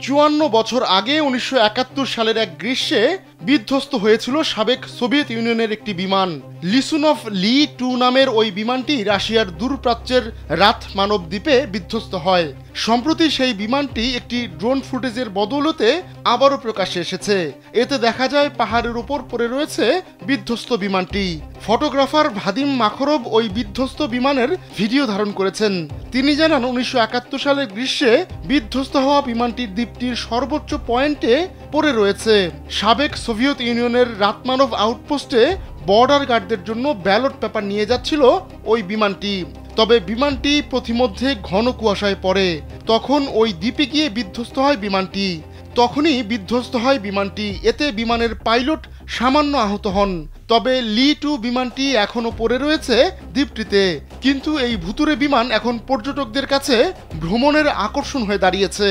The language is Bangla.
54 বছর আগে 1971 সালের এক গ্রীষ্মে বিধ্বস্ত হয়েছিল সাবেক সোভিয়েত ইউনিয়নের একটি বিমান। লিসুনভ লি-2 নামের ওই বিমানটি রাশিয়ার দূরপ্রাচ্যের রাত মানব দ্বীপে বিধ্বস্ত হয়। সম্প্রতি সেই বিমানটি একটি ড্রোন ফুটেজের বদৌলতে আবারও প্রকাশ্যে এসেছে। এতে দেখা যায় পাহাড়ের উপর পড়ে রয়েছে বিধ্বস্ত বিমানটি। ফটোগ্রাফার ভাদিম মাখরভ ওই বিধ্বস্ত বিমানের ভিডিও ধারণ করেছেন। তিনি জানান 1971 সালের গ্রীষ্মে বিধ্বস্ত হওয়া বিমানটির দ্বীপটির সর্বোচ্চ পয়েন্টে পড়ে রয়েছে। সাবেক সোভিয়েত ইউনিয়নের রাতমানব আউটপোস্টে বর্ডার গার্ডদের জন্য ব্যালট পেপার নিয়ে যাচ্ছিল ওই বিমানটি। তবে বিমানটি পথিমধ্যে ঘন কুয়াশায় পড়ে। তখন ওই দ্বীপে গিয়ে বিধ্বস্ত হয় বিমানটি। এতে বিমানের পাইলট সামান্য আহত হন। তবে লি-2 বিমানটি এখনো পড়ে রয়েছে দ্বীপটিতে। কিন্তু এই ভুতুড়ে বিমান এখন পর্যটকদের কাছে ভ্রমণের আকর্ষণ হয়ে দাঁড়িয়েছে।